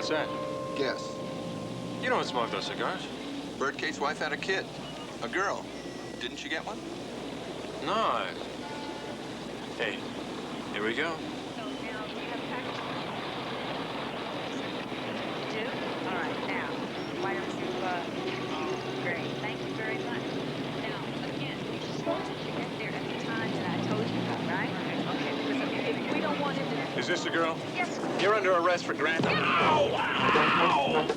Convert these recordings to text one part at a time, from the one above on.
What's that? Guess. You don't smoke those cigars. Birdcage's wife had a kid. A girl. Didn't you get one? No, Hey, here we go. So now, do you have package? You do? All right, now, why don't you, oh, great. Thank you very much. Now, again, you're supposed to get there at the time that I told you about, right? Okay, because if we don't want him to... Is this the girl? Yes. You're under arrest for grand... Ow! Ow!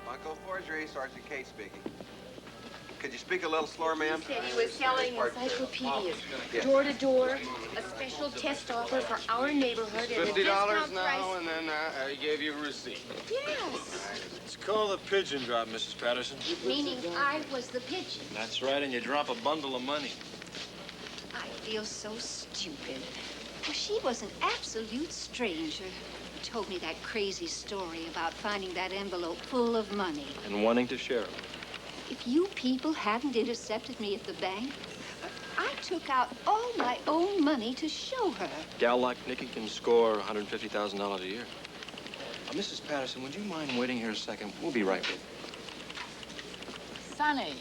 Bunco forgery, Sergeant Kate speaking. Could you speak a little slower, ma'am? He said he was selling encyclopedias, Yes. door to door, a special test offer for our neighborhood at a $50 discount now, price. and then he gave you a receipt. Yes, It's called a pigeon drop, Mrs. Patterson. meaning I was the pigeon. That's right, and you drop a bundle of money. I feel so stupid. Well, she was an absolute stranger who told me that crazy story about finding that envelope full of money. And wanting to share it. If you people hadn't intercepted me at the bank, I took out all my own money to show her. Gal like Nikki can score $150,000 a year. Mrs. Patterson, would you mind waiting here a second? We'll be right with you. Sonny.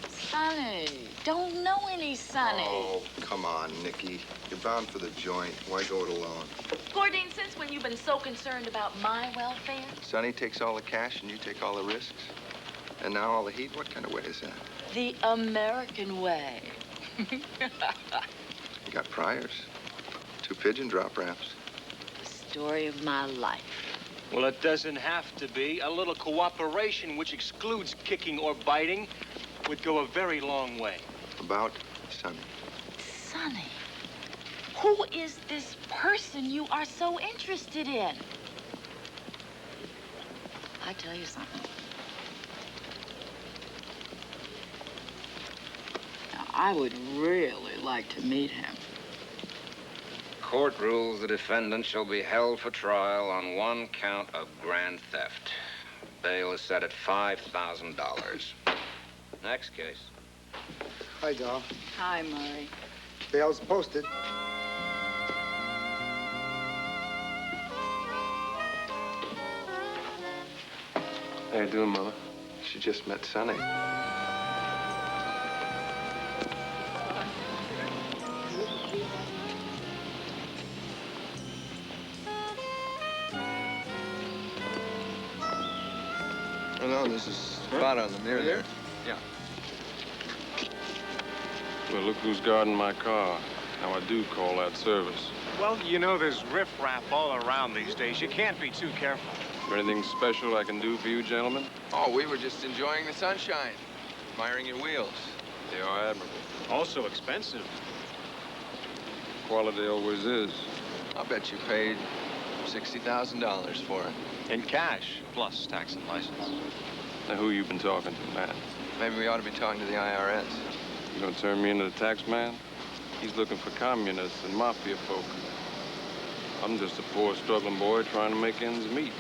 Sonny. Don't know any Sonny. Oh, come on, Nikki. You're bound for the joint. Why go it alone? Gordine, since when you been so concerned about my welfare? Sonny takes all the cash and you take all the risks. And now all the heat? What kind of way is that? The American way. You got priors. 2 pigeon drop wraps. The story of my life. Well, it doesn't have to be. A little cooperation, which excludes kicking or biting, would go a very long way. About Sonny. Sonny, who is this person you are so interested in? I tell you something. Now, I would really like to meet him. Court rules the defendant shall be held for trial on 1 count of grand theft. Bail is set at $5,000. Next case. Hi, doll. Hi, Murray. Bail's posted. How you doing, Mother? She just met Sonny. Oh, no, this is spot on the mirror there. Yeah. Well, look who's guarding my car. Now, I do call that service. Well, you know, there's riffraff all around these days. You can't be too careful. Is there anything special I can do for you, gentlemen? Oh, we were just enjoying the sunshine. Admiring your wheels. They are admirable. Also expensive. Quality always is. I'll bet you paid $60,000 for it. In cash, plus tax and license. Now, who you been talking to, man? Maybe we ought to be talking to the IRS. You gonna turn me into the tax man? He's looking for communists and mafia folk. I'm just a poor, struggling boy trying to make ends meet.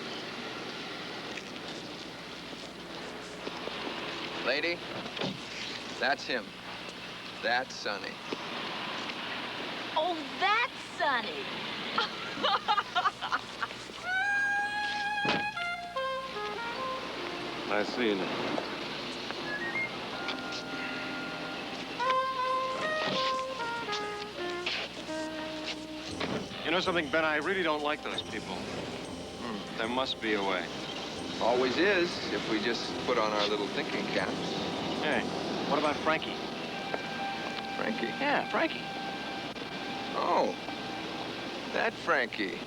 Lady, that's him. That's Sonny. Oh, that's Sonny. Nice seeing you. You know something, Ben? I really don't like those people. There must be a way. Always is, if we just put on our little thinking caps. Hey, what about Frankie? Frankie? Yeah, Frankie. Oh, that Frankie.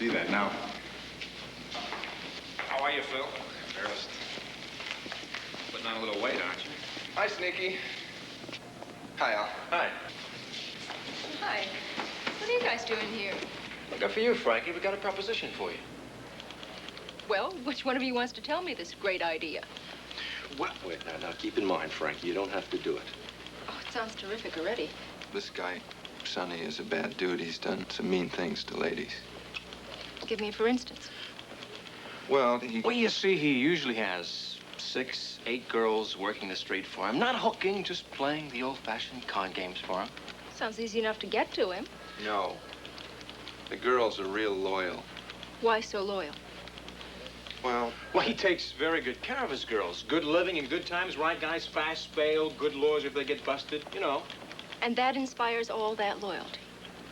see that now. How are you, Phil? Embarrassed. Putting on a little weight, aren't you? Hi, Sneaky. Hi, Al. Hi. Hi. What are you guys doing here? Looking for you, Frankie. We got a proposition for you. Well, which one of you wants to tell me this great idea? Well, wait, now, keep in mind, Frankie, you don't have to do it. Oh, it sounds terrific already. This guy, Sonny, is a bad dude. He's done some mean things to ladies. Give me, for instance. Well, he... Well, you see, he usually has 6, 8 girls working the street for him. Not hooking, just playing the old-fashioned con games for him. Sounds easy enough to get to him. No. The girls are real loyal. Why so loyal? Well, He takes very good care of his girls. Good living and good times, right, guys? Fast bail, good laws if they get busted, you know. And that inspires all that loyalty.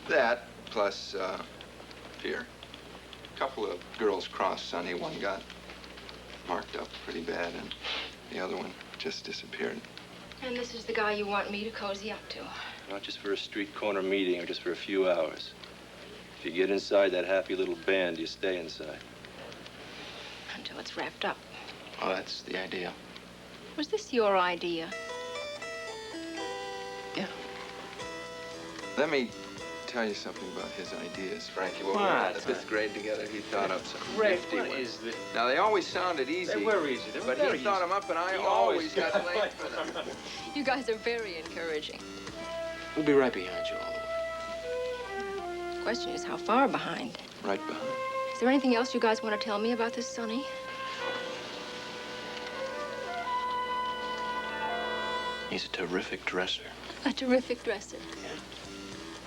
that plus, fear. A couple of girls crossed Sonny. One got marked up pretty bad, and the other one just disappeared. And this is the guy you want me to cozy up to. Not just for a street corner meeting or just for a few hours. If you get inside that happy little band, you stay inside. Until it's wrapped up. Oh, that's the idea. Was this your idea? Yeah. Let me tell you something about his ideas, Frankie. When we were in the 5th grade together, he thought up some nifty What ones. is the... Now, they always sounded easy. They were easy. They were But very he thought easy. them up, and I He always got blamed for them. You guys are very encouraging. We'll be right behind you all the way. The question is, how far behind? Right behind. Is there anything else you guys want to tell me about this Sonny? He's a terrific dresser. A terrific dresser. Yeah.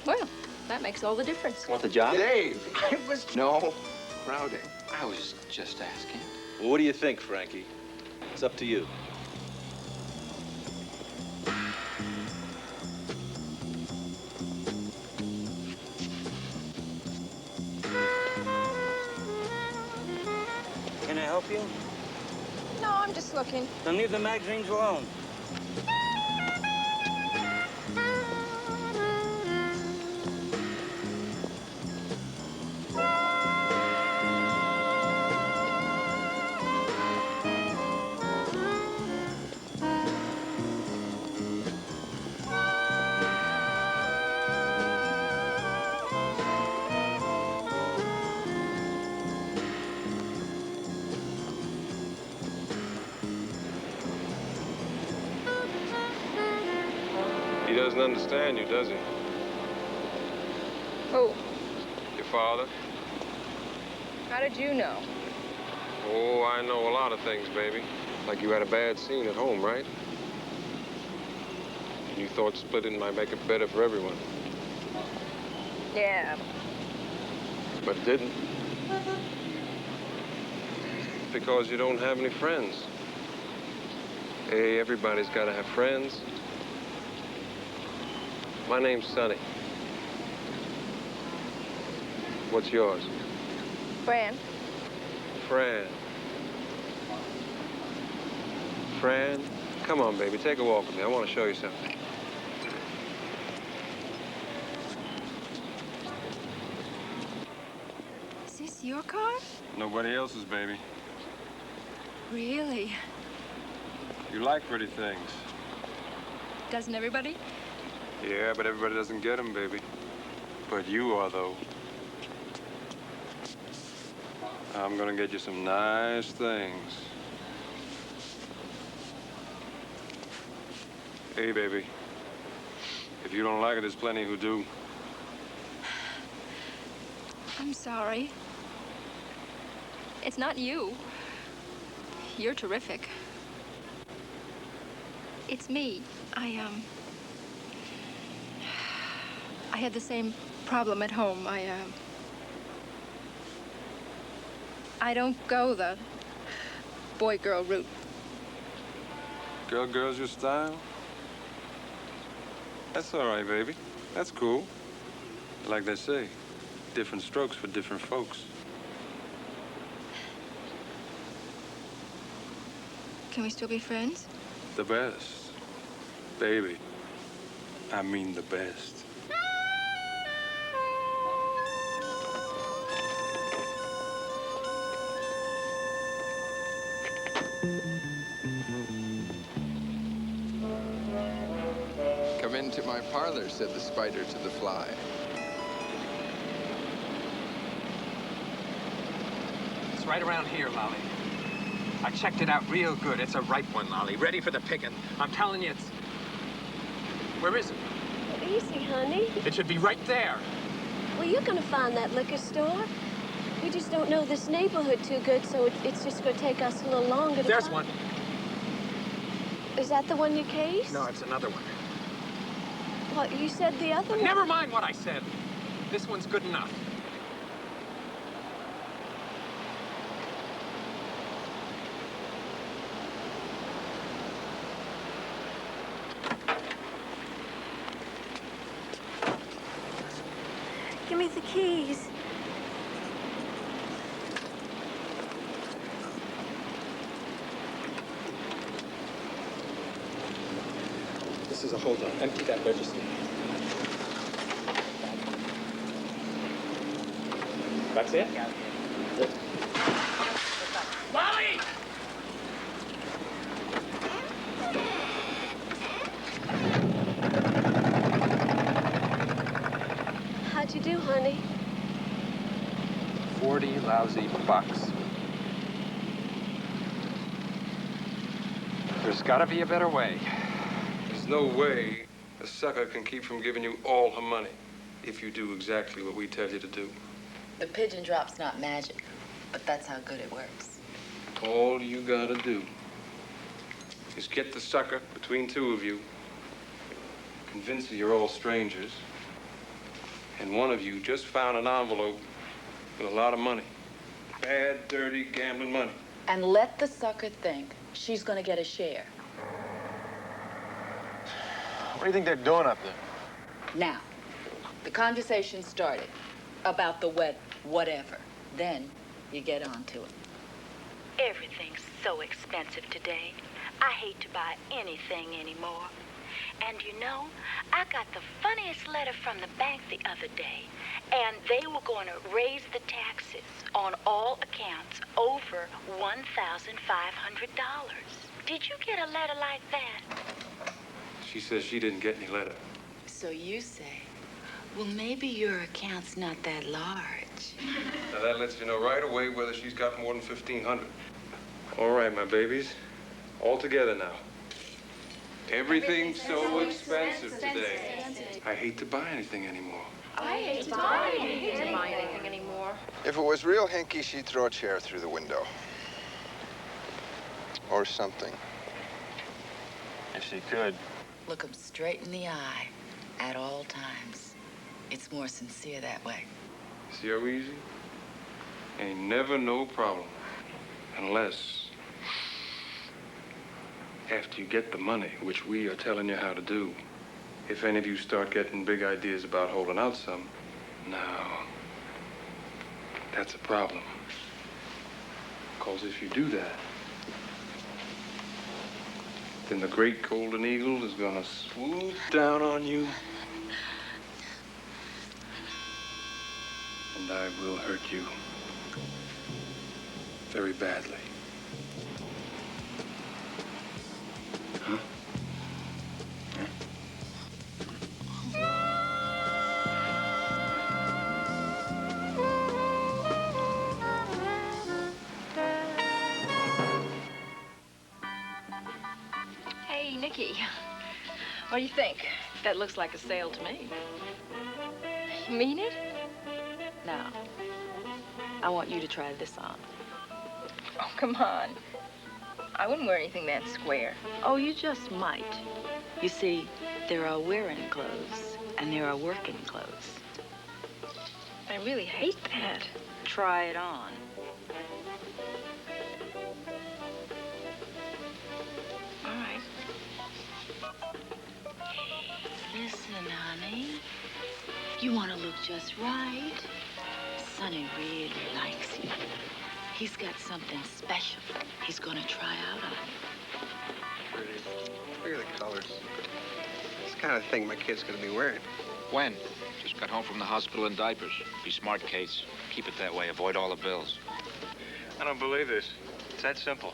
Well, that makes all the difference. Want the job? Dave! No crowding. I was just asking. Well, what do you think, Frankie? It's up to you. Can I help you? No, I'm just looking. Then leave the magazines alone. He doesn't understand you, does he? Who? Your father? How did you know? Oh, I know a lot of things, baby. Like you had a bad scene at home, right? And you thought splitting might make it better for everyone. Yeah. But it didn't. Because you don't have any friends. Hey, everybody's got to have friends. My name's Sonny. What's yours? Fran. Fran. Fran, come on, baby. Take a walk with me. I want to show you something. Is this your car? Nobody else's, baby. Really? You like pretty things. Doesn't everybody? Yeah, but everybody doesn't get them, baby. But you are, though. I'm gonna get you some nice things. Hey, baby. If you don't like it, there's plenty who do. I'm sorry. It's not you. You're terrific. It's me. I had the same problem at home. I don't go the boy-girl route. Girl's your style? That's all right, baby. That's cool. Like they say, different strokes for different folks. Can we still be friends? The best. Baby. I mean the best. Come into my parlor, said the spider to the fly. It's right around here, Lolly. I checked it out real good. It's a ripe one, Lolly. Ready for the picking. I'm telling you, it's... Where is it? Easy, honey. It should be right there. Well, you're gonna find that liquor store. We just don't know this neighborhood too good, so it's just gonna take us a little longer to There's find. one. Is that the one you cased? No, it's another one. What, you said the other one? Never mind what I said. This one's good enough. Give me the keys. This is a holdup. Empty that register. That's it? Good. Lolly! How'd you do, honey? 40 lousy bucks. There's gotta be a better way. There's no way a sucker can keep from giving you all her money if you do exactly what we tell you to do. The pigeon drop's not magic, but that's how good it works. All you gotta do is get the sucker between two of you, convince her you're all strangers, and one of you just found an envelope with a lot of money. Bad, dirty, gambling money. And let the sucker think she's gonna get a share. What do you think they're doing up there? Now, the conversation started about the wet whatever. Then you get on to it. Everything's so expensive today. I hate to buy anything anymore. And you know, I got the funniest letter from the bank the other day, and they were going to raise the taxes on all accounts over $1,500. Did you get a letter like that? She says she didn't get any letter. So you say, well, maybe your account's not that large. Now that lets you know right away whether she's got more than 1,500. All right, my babies. All together now. Everything's so expensive today. I hate to buy anything anymore. I hate to buy anything anymore. If it was real hinky, she'd throw a chair through the window. Or something. If she could. Look 'em straight in the eye at all times. It's more sincere that way. See how easy? Ain't never no problem. Unless after you get the money, which we are telling you how to do, if any of you start getting big ideas about holding out some, now, that's a problem. Because if you do that, then the great golden eagle is gonna swoop down on you, and I will hurt you very badly. Huh? Hey, Nikki. What do you think? That looks like a sale to me. You mean it? Now, I want you to try this on. Oh, come on. I wouldn't wear anything that square. Oh, you just might. You see, there are wearing clothes, and there are working clothes. I really hate that. Try it on. All right. Listen, honey. You want to look just right. Sonny really likes you. He's got something special he's going to try out on you. Pretty. Look at the colors. It's the kind of thing my kid's going to be wearing. When? Just got home from the hospital in diapers. Be smart, Case. Keep it that way. Avoid all the bills. I don't believe this. It's that simple.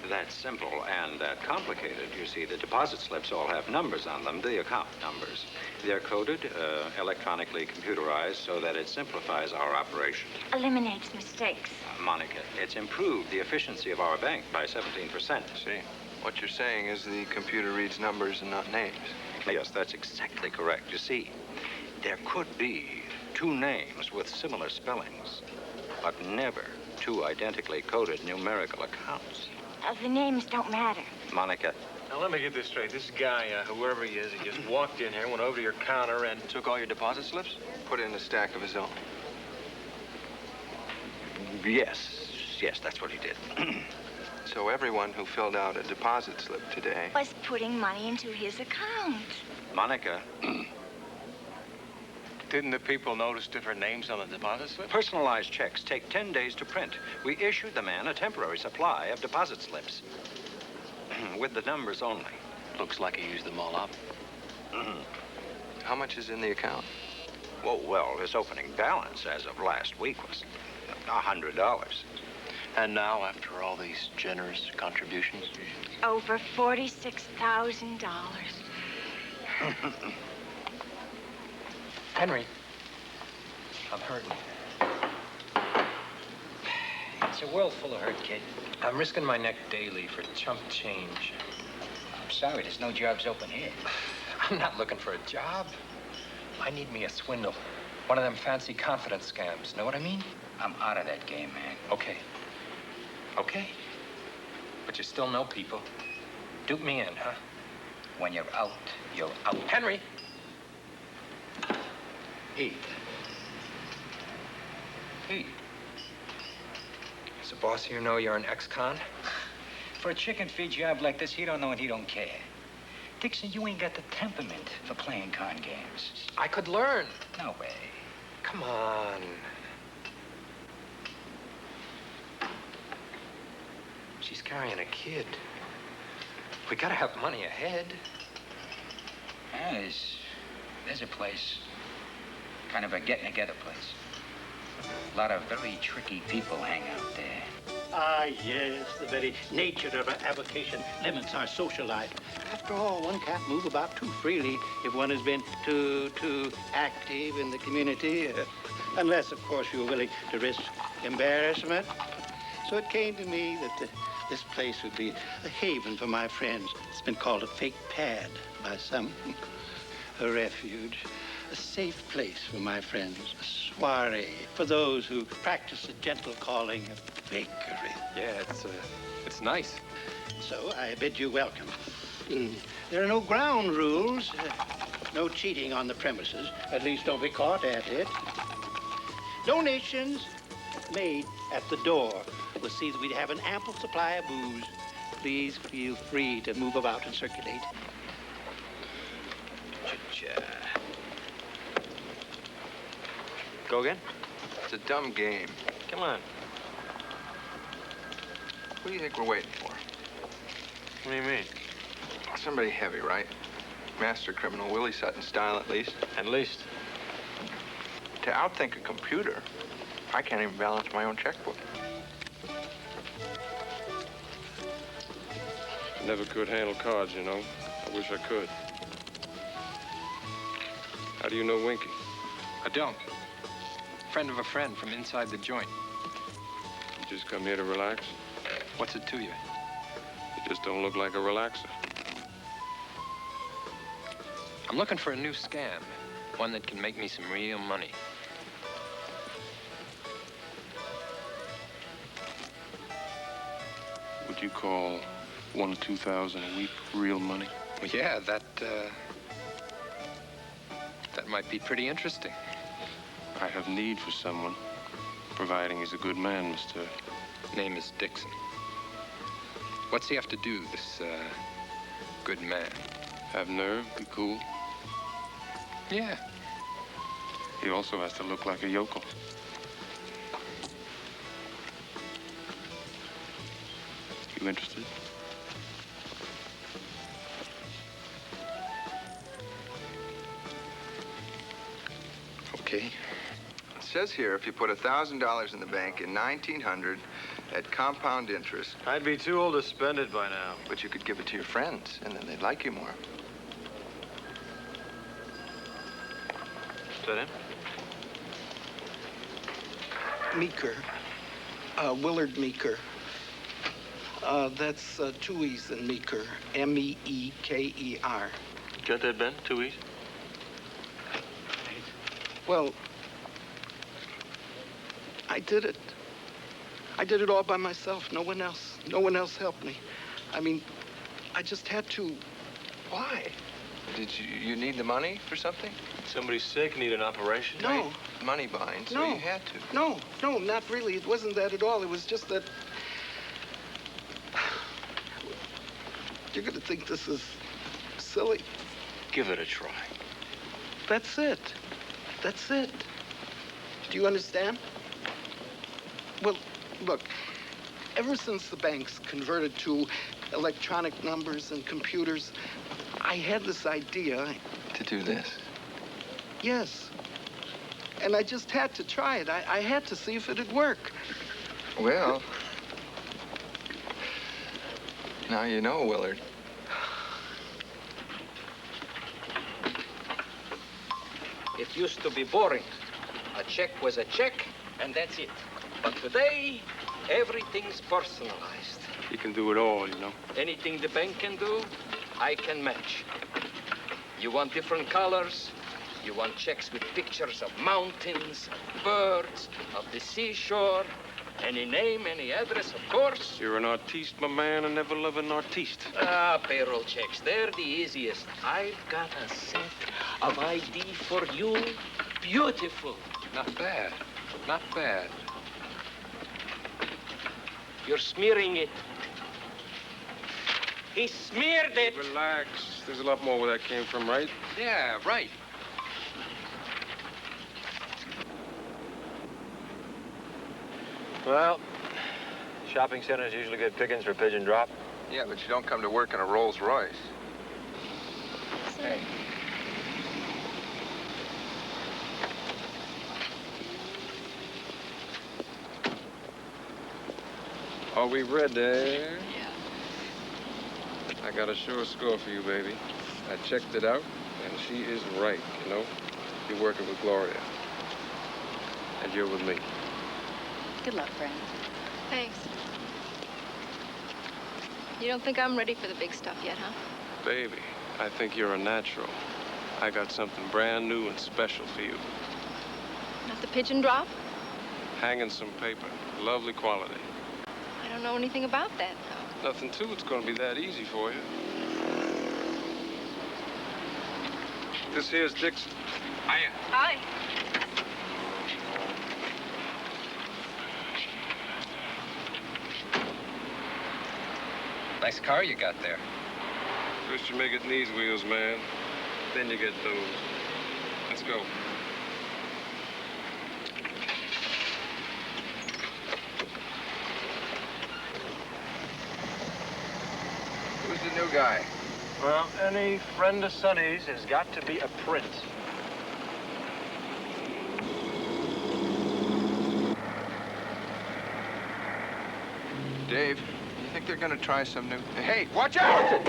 that simple and that complicated. You see, the deposit slips all have numbers on them, the account numbers. They're coded, electronically computerized, so that it simplifies our operation. Eliminates mistakes. Monica, it's improved the efficiency of our bank by 17%. See, what you're saying is the computer reads numbers and not names. Yes, that's exactly correct. You see, there could be two names with similar spellings, but never two identically coded numerical accounts. The names don't matter. Monica. Now, let me get this straight. This guy, whoever he is, he just walked in here, went over to your counter, and took all your deposit slips? Put in a stack of his own. Yes, that's what he did. So everyone who filled out a deposit slip today Was putting money into his account. Monica. Didn't the people notice different names on the deposit slip? Personalized checks take 10 days to print. We issued the man a temporary supply of deposit slips. With the numbers only. Looks like he used them all up. How much is in the account? Well, his opening balance as of last week was $100. And now, after all these generous contributions? Over $46,000. Henry, I'm hurting. It's a world full of hurt, kid. I'm risking my neck daily for chump change. I'm sorry, there's no jobs open here. I'm not looking for a job. I need me a swindle. One of them fancy confidence scams. Know what I mean? I'm out of that game, man. Okay. But you still know people. Dupe me in, huh? When you're out, you're out. Henry! Pete. Does the boss here know you're an ex-con? For a chicken feed job like this, he don't know and he don't care. Dixon, you ain't got the temperament for playing con games. I could learn. No way. Come on. She's carrying a kid. We gotta have money ahead. Yeah, there's a place. Kind of a getting-together place. A lot of very tricky people hang out there. Ah, yes, the very nature of our avocation limits our social life. After all, one can't move about too freely if one has been too active in the community, unless, of course, you're willing to risk embarrassment. So it came to me that this place would be a haven for my friends. It's been called a fake pad by some, a refuge. A safe place for my friends, a soiree for those who practice the gentle calling of fakery. Yeah, it's nice. So I bid you welcome. There are no ground rules, no cheating on the premises. At least don't be caught at it. Donations made at the door will see that we have an ample supply of booze. Please feel free to move about and circulate. Go again? It's a dumb game. Come on. Who do you think we're waiting for? What do you mean? Somebody heavy, right? Master criminal, Willie Sutton style at least. At least. To outthink a computer, I can't even balance my own checkbook. I never could handle cards, you know. I wish I could. How do you know Winky? I don't. Friend of a friend from inside the joint. You just come here to relax? What's it to you? You just don't look like a relaxer. I'm looking for a new scam. One that can make me some real money. Would you call $1,000 or $2,000 a week real money? Well, yeah, that might be pretty interesting. I have need for someone, providing he's a good man, Mr. Name is Dixon. What's he have to do, this, good man? Have nerve, be cool. Yeah. He also has to look like a yokel. You interested? Okay. It says here if you put $1,000 in the bank in 1900, at compound interest. I'd be too old to spend it by now. But you could give it to your friends, and then they'd like you more. Is that him? Meeker. Willard Meeker. That's 2 E's in Meeker. M-E-E-K-E-R. Got that, Ben? 2 E's? Well, I did it. I did it all by myself. No one else. No one else helped me. I mean, I just had to. Why? Did you need the money for something? Somebody's sick, need an operation? No. Money behind, so No. you had to. No, not really. It wasn't that at all. It was just that. You're gonna think this is silly. Give it a try. That's it. That's it. Do you understand? Well, look, ever since the banks converted to electronic numbers and computers, I had this idea. To do this? Yes. And I just had to try it. I had to see if it'd work. Well, now you know, Willard. It used to be boring. A check was a check, and that's it. But today, everything's personalized. You can do it all, you know. Anything the bank can do, I can match. You want different colors? You want checks with pictures of mountains, of birds, of the seashore? Any name, any address, of course. You're an artiste, my man, and never love an artiste. Payroll checks, they're the easiest. I've got a set of ID for you. Beautiful. Not bad. Not bad. You're smearing it. He smeared it. Relax. There's a lot more where that came from, right? Yeah, right. Well, shopping centers usually get pickings for pigeon drop. Yeah, but you don't come to work in a Rolls Royce. Hey. Are we ready? Yeah. I got a sure score for you, baby. I checked it out, and she is right, you know? You're working with Gloria. And you're with me. Good luck, friend. Thanks. You don't think I'm ready for the big stuff yet, huh? Baby, I think you're a natural. I got something brand new and special for you. Not the pigeon drop? Hanging some paper. Lovely quality. I don't know anything about that, though. Nothing to it's gonna be that easy for you. This here's Dixon. Hiya. Hi. Nice car you got there. First you make it knees wheels, man. Then you get those. Let's go. Who's the new guy? Well, any friend of Sonny's has got to be a prince. Dave, you think they're gonna try some new... Hey, watch out!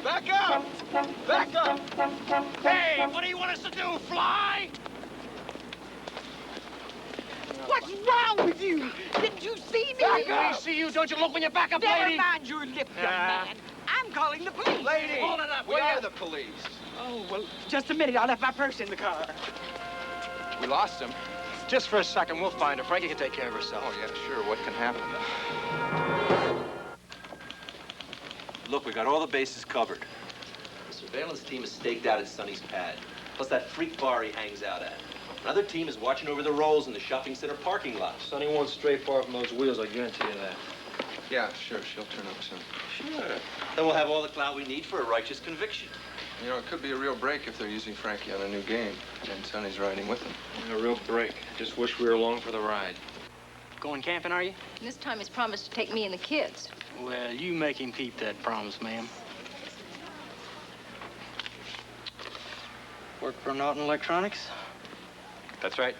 Back up! Back up! Hey, what do you want us to do, fly? What's wrong with you? Didn't you see me? Back up! We see you. Don't you look when you back up, Never lady. mind your lip, young man. I'm calling the police. Lady, hold it up. We are the police. Oh, well, just a minute. I left my purse in the car. We lost him. Just for a second, we'll find her. Frankie can take care of herself. Oh, yeah, sure. What can happen? Look, we got all the bases covered. The surveillance team is staked out at Sonny's pad, plus that freak bar he hangs out at. Another team is watching over the rolls in the shopping center parking lot. Sonny won't stray far from those wheels, I guarantee you that. Yeah, sure. She'll turn up soon. Sure. Then we'll have all the clout we need for a righteous conviction. You know, it could be a real break if they're using Frankie on a new game, and Sonny's riding with them. A real break. Just wish we were along for the ride. Going camping, are you? And this time he's promised to take me and the kids. Well, you make him keep that promise, ma'am. Work for Norton Electronics? That's right.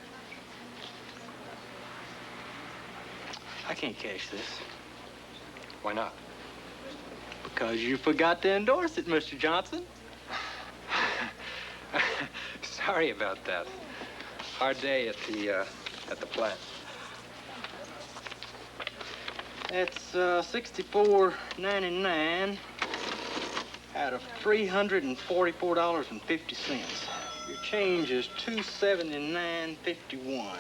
I can't cash this. Why not? Because you forgot to endorse it, Mr. Johnson. Sorry about that. Hard day at the plant. That's $64.99 out of $344.50. Your change is $279.51.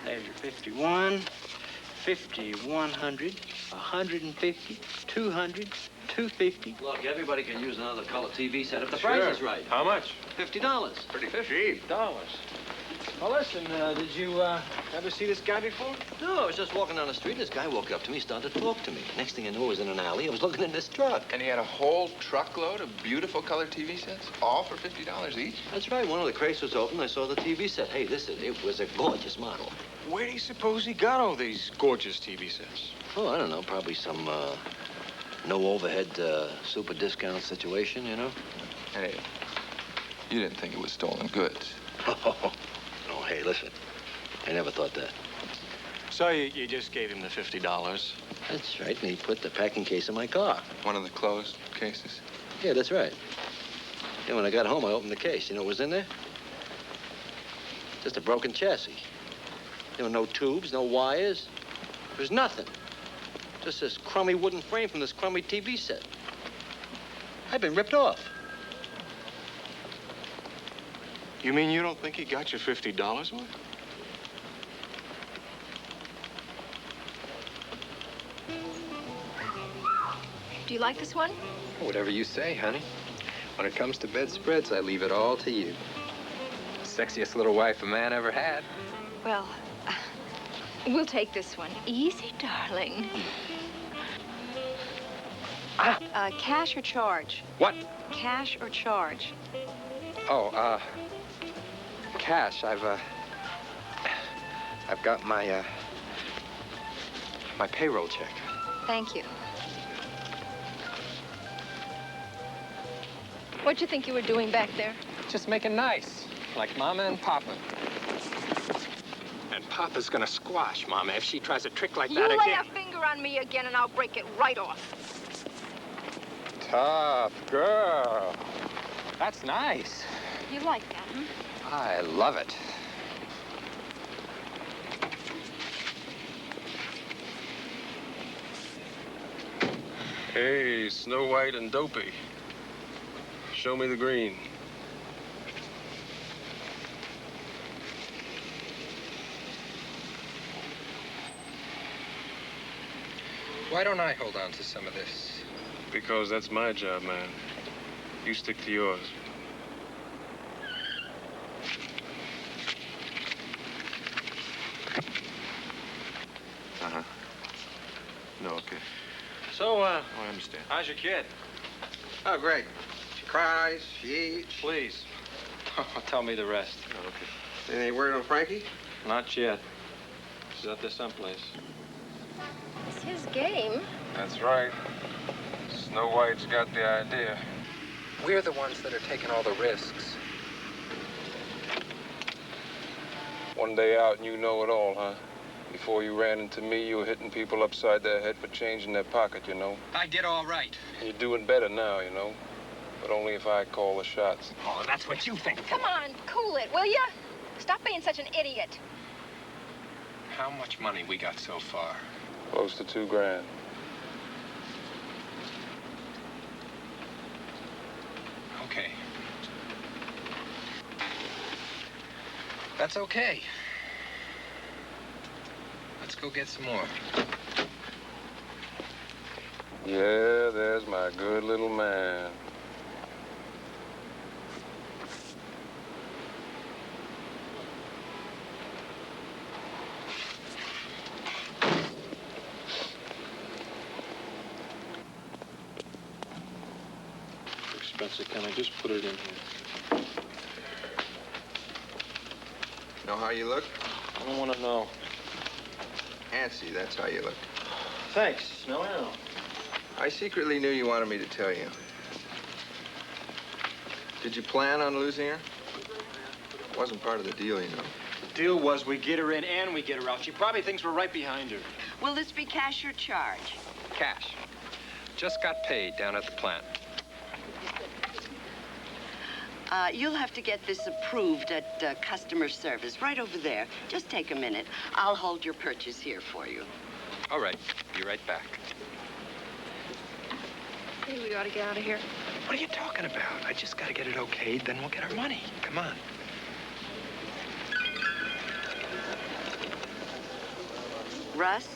There's your 51, 50, 100, 150, 200, 250. Look, everybody can use another color TV set if the Sure. price is right. How much? $50. Pretty cheap. Well, listen, did you ever see this guy before? No, I was just walking down the street, and this guy walked up to me, started to talk to me. Next thing I knew, I was in an alley. I was looking in this truck. And he had a whole truckload of beautiful color TV sets, all for $50 each? That's right. One of the crates was open. I saw the TV set. Hey, it was a gorgeous model. Where do you suppose he got all these gorgeous TV sets? Oh, I don't know. Probably some no overhead super discount situation, you know? Hey, you didn't think it was stolen goods. No, hey, listen. I never thought that. So you just gave him the $50? That's right, and he put the packing case in my car. One of the closed cases? Yeah, that's right. Yeah, when I got home, I opened the case. You know what was in there? Just a broken chassis. There were no tubes, no wires. There was nothing. Just this crummy wooden frame from this crummy TV set. I've been ripped off. You mean you don't think he got your $50 worth? Do you like this one? Whatever you say, honey. When it comes to bedspreads, I leave it all to you. Sexiest little wife a man ever had. Well, we'll take this one. Easy, darling. Cash or charge? What? Cash or charge? Oh, cash. I've got my payroll check. Thank you. What'd you think you were doing back there? Just making nice, like Mama and Papa. And Papa's gonna squash Mama if she tries a trick like You that lay again. a finger on me again and I'll break it right off. Tough girl. That's nice. You like that, huh? I love it. Hey, Snow White and Dopey. Show me the green. Why don't I hold on to some of this? Because that's my job, man. You stick to yours. Uh-huh. No, okay. So, I understand. how's your kid? Oh, great. She cries, she eats. Please. Tell me the rest. Oh, okay. Any word on Frankie? Not yet. She's out there someplace. It's his game. That's right. Snow White's got the idea. We're the ones that are taking all the risks. One day out and you know it all, huh? Before you ran into me, you were hitting people upside their head for change in their pocket, you know? I did all right. You're doing better now, you know? But only if I call the shots. Oh, that's what you think. Come on, cool it, will ya? Stop being such an idiot. How much money we got so far? Close to $2 grand. Okay. That's okay. Let's go get some more. Yeah, there's my good little man. Spencer, can I just put it in here? Know how you look? I don't want to know. Antsy, that's how you look. Thanks. No. I secretly knew you wanted me to tell you. Did you plan on losing her? It wasn't part of the deal, you know. Deal was we get her in and we get her out. She probably thinks we're right behind her. Will this be cash or charge? Cash. Just got paid down at the plant. You'll have to get this approved at customer service, right over there. Just take a minute. I'll hold your purchase here for you. All right. Be right back. Hey, we ought to get out of here. What are you talking about? I just got to get it okayed, then we'll get our money. Come on. Russ?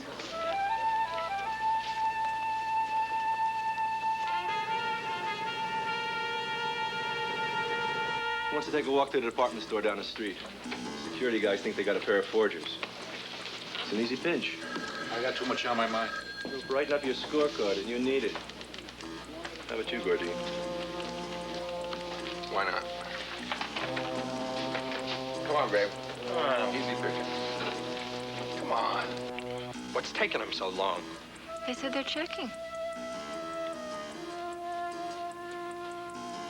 Wants to take a walk to the department store down the street. Security guys think they got a pair of forgers. It's an easy pinch. I got too much on my mind. It'll brighten up your scorecard, and you need it. How about you, Gordine? Why not? Come on, babe. Come on. Easy picking. Come on. What's taking them so long? They said they're checking.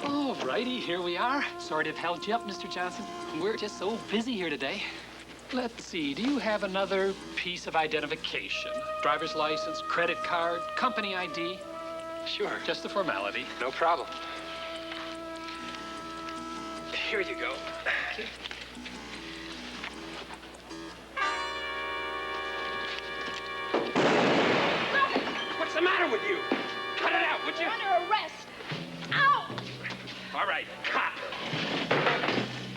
All righty, here we are. Sorry to have held you up, Mr. Johnson. We're just so busy here today. Let's see, do you have another piece of identification? Driver's license, credit card, company ID? Sure. Just a formality. No problem. Here you go. Thank you. What's the matter with you? Cut it out, would you? You're under arrest. Ow! All right, cop.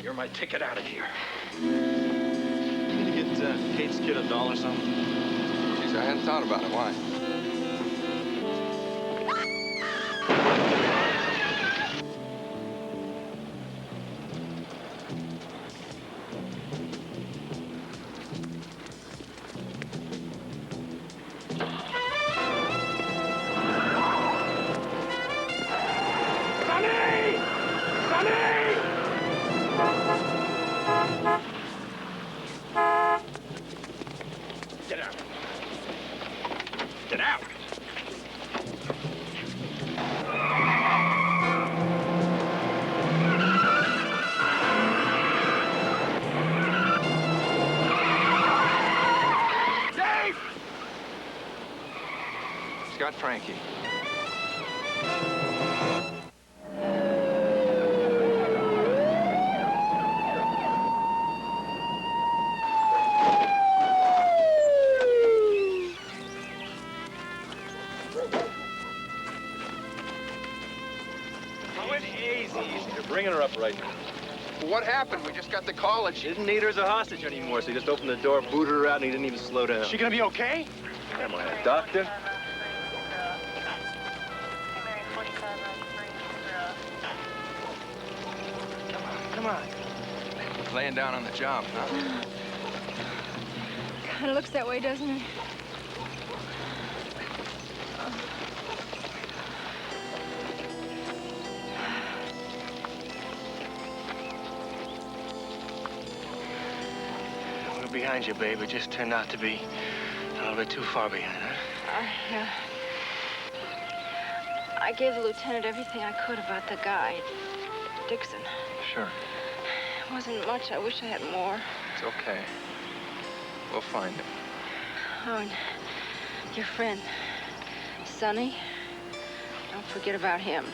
You're my ticket out of here. Can you get Kate's kid $1 or something? Geez, I hadn't thought about it. Why? Get out. Get out. Dave! He's got Frankie. You're bringing her up right now. Well, what happened? We just got the call that She didn't need her as a hostage anymore, so he just opened the door, booted her out, and he didn't even slow down. She gonna be okay? Am I a doctor? Come on. Laying down on the job, huh? Kind of looks that way, doesn't it? We're behind you, babe. It just turned out to be a little bit too far behind, huh? I gave the lieutenant everything I could about the guy, Dixon. Sure. It wasn't much. I wish I had more. It's okay. We'll find him. Oh, and your friend, Sonny, don't forget about him.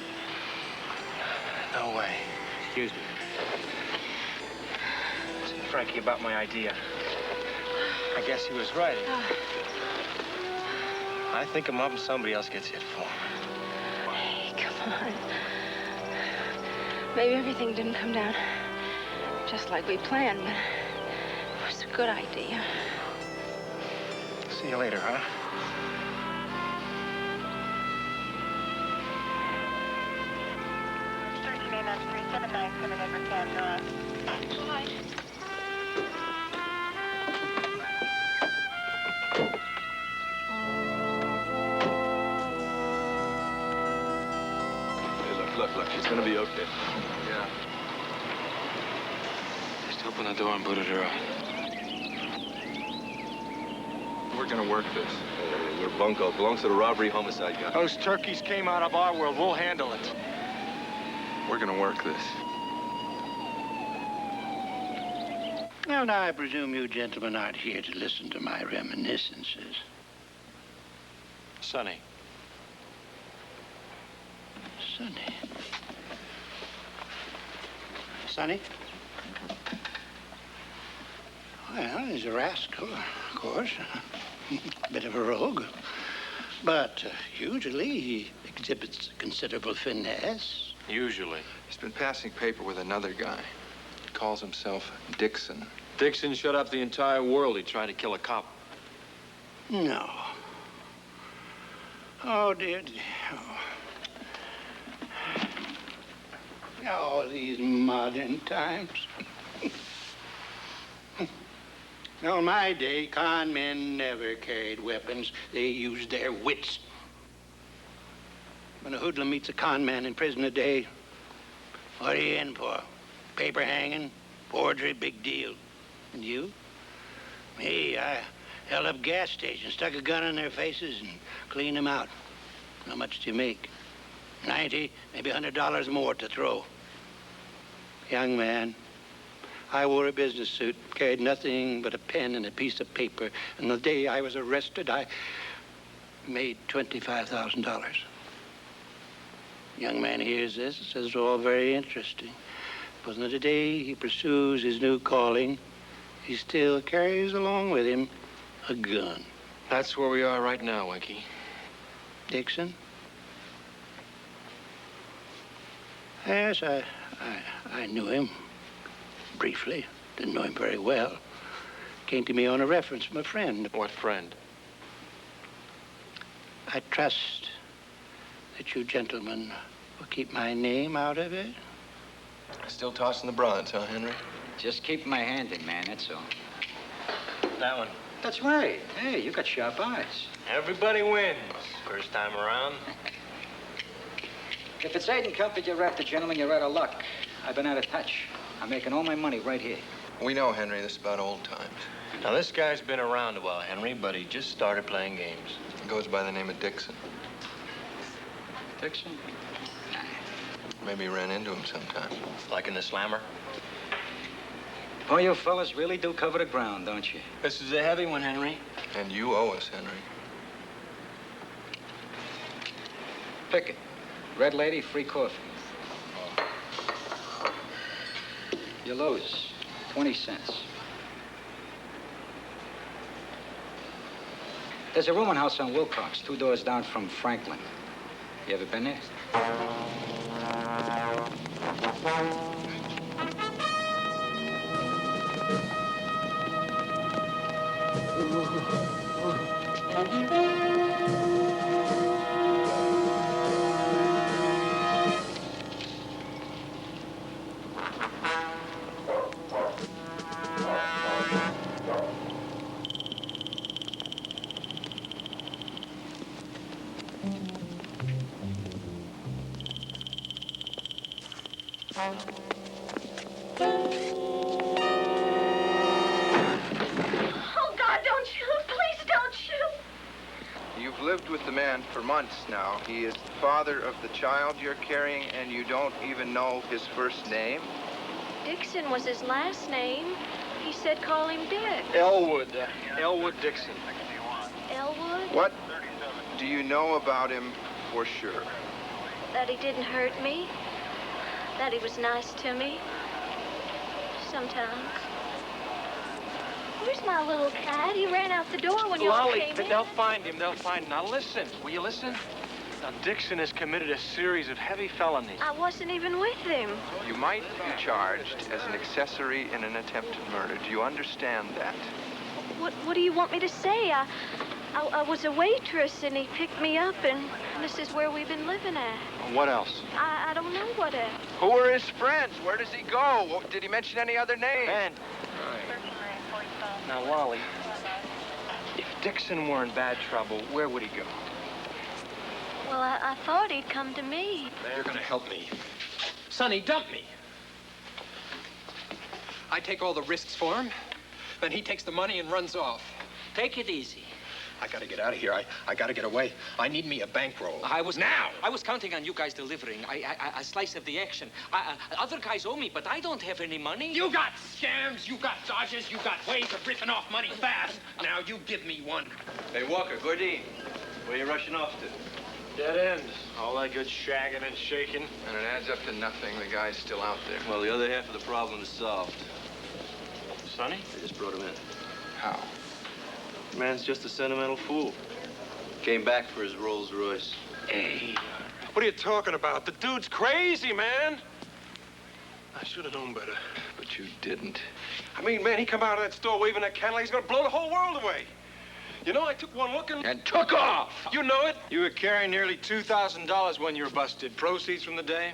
No way. Excuse me. Listen, Frankie, about my idea. I guess he was right. I think him up and somebody else gets hit for him. Hey, come on. Maybe everything didn't come down just like we planned, but it was a good idea. See you later, huh? Hey, look. She's gonna be okay. Yeah. Just open the door and booted her out. We're gonna work this. We're Bunco. Belongs to the robbery homicide guy. Those turkeys came out of our world. We'll handle it. We're gonna work this. Well, now, I presume you gentlemen aren't here to listen to my reminiscences. Sonny. Sonny. Sonny? Well, he's a rascal, of course. Bit of a rogue. But usually he exhibits considerable finesse. Usually. He's been passing paper with another guy. He calls himself Dixon. Dixon shut up the entire world. He tried to kill a cop. No. Oh, dear. Oh, these modern times. In my day, con men never carried weapons. They used their wits. When a hoodlum meets a con man in prison today, what are you in for? Paper hanging? Forgery? Big deal. And you? Me, I held up gas stations, stuck a gun in their faces, and cleaned them out. How much do you make? 90, maybe $100 more to throw. Young man, I wore a business suit, carried nothing but a pen and a piece of paper, and the day I was arrested, I made $25,000. Young man hears this and says it's all very interesting. But on the day he pursues his new calling, he still carries along with him a gun. That's where we are right now, Winky. Dixon? Yes, I knew him briefly. Didn't know him very well. Came to me on a reference from a friend. What friend? I trust that you gentlemen will keep my name out of it. Still tossing the bronze, huh, Henry? Just keep my hand in, man, that's all. That one. That's right. Hey, you got sharp eyes. Everybody wins. First time around. If it's aid and comfort you're after, gentlemen, you're out of luck. I've been out of touch. I'm making all my money right here. We know, Henry, this is about old times. Now, this guy's been around a while, Henry, but he just started playing games. He goes by the name of Dixon. Dixon? Maybe you ran into him sometime. Like in the slammer? Oh, you fellas really do cover the ground, don't you? This is a heavy one, Henry. And you owe us, Henry. Pick it. Red lady, free coffee. You lose. 20 cents. There's a rooming house on Wilcox, 2 doors down from Franklin. You ever been there? Oh, God, don't shoot. Please don't shoot. You've lived with the man for months now. He is the father of the child you're carrying, and you don't even know his first name? Dixon was his last name. He said call him Dick. Elwood Dixon. Elwood? What do you know about him for sure? That he didn't hurt me. That he was nice to me. Sometimes. Where's my little cat? He ran out the door when you all Lolly, came in. they'll find him. They'll find him. Now listen. Will you listen? Now, Dixon has committed a series of heavy felonies. I wasn't even with him. You might be charged as an accessory in an attempted murder. Do you understand that? What do you want me to say? I was a waitress, and he picked me up, and this is where we've been living at. What else? I don't know what else. Who are his friends? Where does he go? Did he mention any other names? Ben. Now, Lolly, if Dixon were in bad trouble, where would he go? Well, I thought he'd come to me. You're gonna help me. Sonny, dump me. I take all the risks for him, then he takes the money and runs off. Take it easy. I gotta get out of here. I gotta get away. I need me a bankroll. I was now. I was counting on you guys delivering a slice of the action. Other guys owe me, but I don't have any money. You got scams, you got dodges, you got ways of ripping off money fast. Now you give me one. Hey, Walker, Gordine, where you rushing off to? Dead end. All that good shagging and shaking. And it adds up to nothing. The guy's still out there. Well, the other half of the problem is solved. Sonny? They just brought him in. How? The man's just a sentimental fool. Came back for his Rolls Royce. Hey, what are you talking about? The dude's crazy, man. I should have known better. But you didn't. I mean, man, he come out of that store waving that candle. He's gonna blow the whole world away. You know, I took one look and took off. You know it. You were carrying nearly $2,000 when you were busted. Proceeds from the day?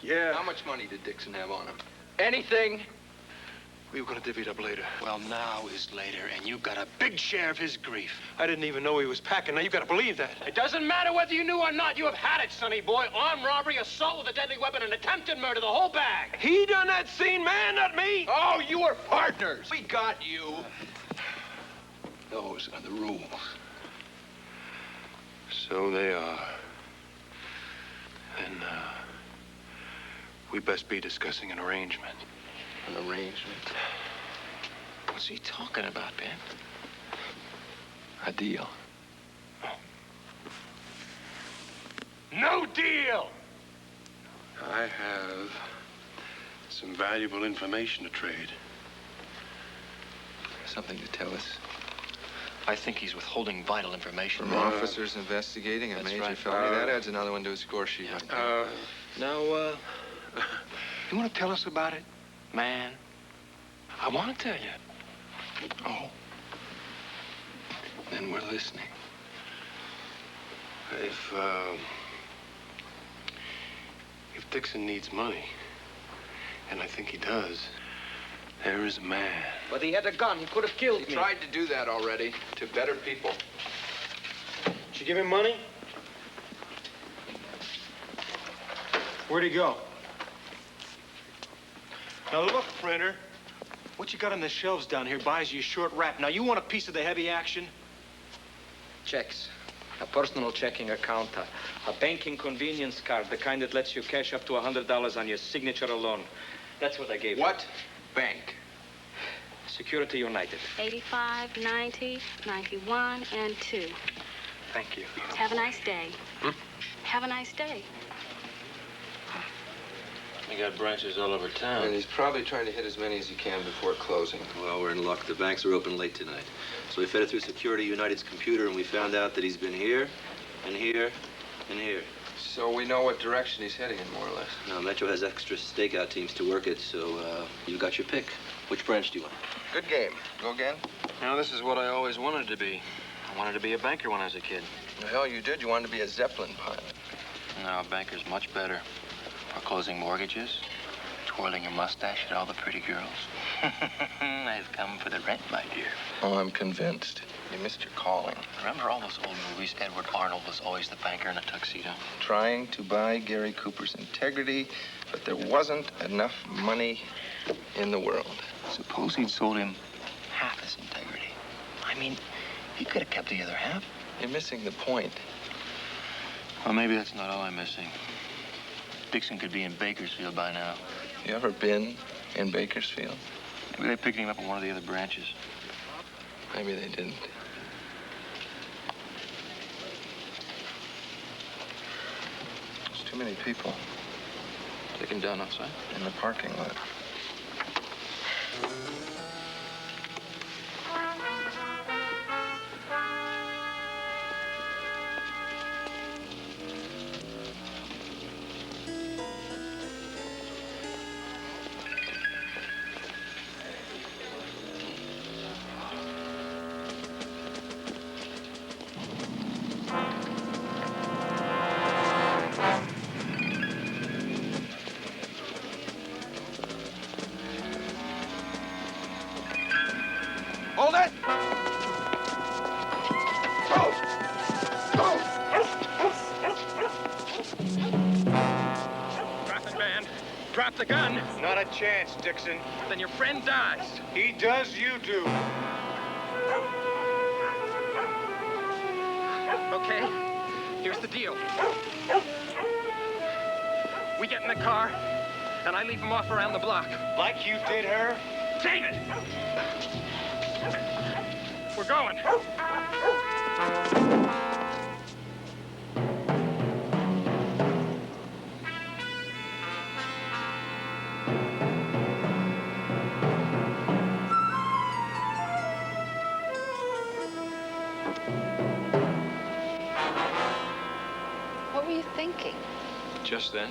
Yeah. How much money did Dixon have on him? Anything. We were gonna divvy it up later. Well, now is later, and you got a big share of his grief. I didn't even know he was packing. Now you gotta believe that. It doesn't matter whether you knew or not. You have had it, sonny boy. Armed robbery, assault with a deadly weapon, and attempted murder, the whole bag. He done that scene, man, not me. Oh, you were partners. We got you. Those are the rules. So they are. And, we best be discussing an arrangement. An arrangement? What's he talking about, Ben? A deal. No deal! I have some valuable information to trade. Something to tell us? I think he's withholding vital information. From officers investigating a major right. felony. That adds another one to his score sheet. Now, you want to tell us about it? Man, I want to tell you. Oh. Then we're listening. If Dixon needs money, and I think he does, there is a man. But he had a gun. He could have killed me. He tried to do that already to better people. Did you give him money? Where'd he go? Now look, Printer. What you got on the shelves down here buys you a short rap. Now you want a piece of the heavy action? Checks. A personal checking account, a banking convenience card, the kind that lets you cash up to $100 on your signature alone. That's what I gave you. What bank? Security United. 85, 90, 91, and 2. Thank you. Have a nice day. Have a nice day. We got branches all over town. And he's probably trying to hit as many as he can before closing. Well, we're in luck. The banks are open late tonight. So we fed it through Security United's computer, and we found out that he's been here, and here, and here. So we know what direction he's heading in, more or less. Now, Metro has extra stakeout teams to work it, so you got your pick. Which branch do you want? Good game. Go again? Now, this is what I always wanted to be. I wanted to be a banker when I was a kid. The hell you did. You wanted to be a Zeppelin pilot. No, a banker's much better. For closing mortgages, twirling your mustache at all the pretty girls. I've come for the rent, my dear. Oh, I'm convinced. You missed your calling. Remember all those old movies? Edward Arnold was always the banker in a tuxedo. Trying to buy Gary Cooper's integrity, but there wasn't enough money in the world. Suppose he'd sold him half his integrity. I mean, he could have kept the other half. You're missing the point. Well, maybe that's not all I'm missing. Dixon could be in Bakersfield by now. You ever been in Bakersfield? Maybe they picked him up in one of the other branches. Maybe they didn't. There's too many people. Take him down outside? In the parking lot. Hold it! Drop it, man. Drop the gun. Not a chance, Dixon. Then your friend dies. He does, you do. Okay, here's the deal. We get in the car, and I leave him off around the block. Like you did her? David! We're going. What were you thinking? Just then?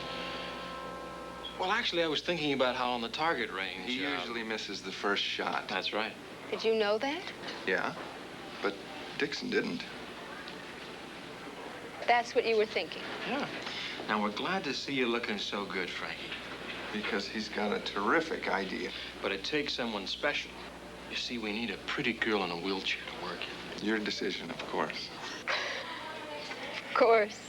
Well, actually, I was thinking about how on the target range... He usually misses the first shot. That's right. Did you know that? Yeah, but Dixon didn't. That's what you were thinking. Yeah. Now, we're glad to see you looking so good, Frankie. Because he's got a terrific idea. But it takes someone special. You see, we need a pretty girl in a wheelchair to work it. Your decision, of course. Of course.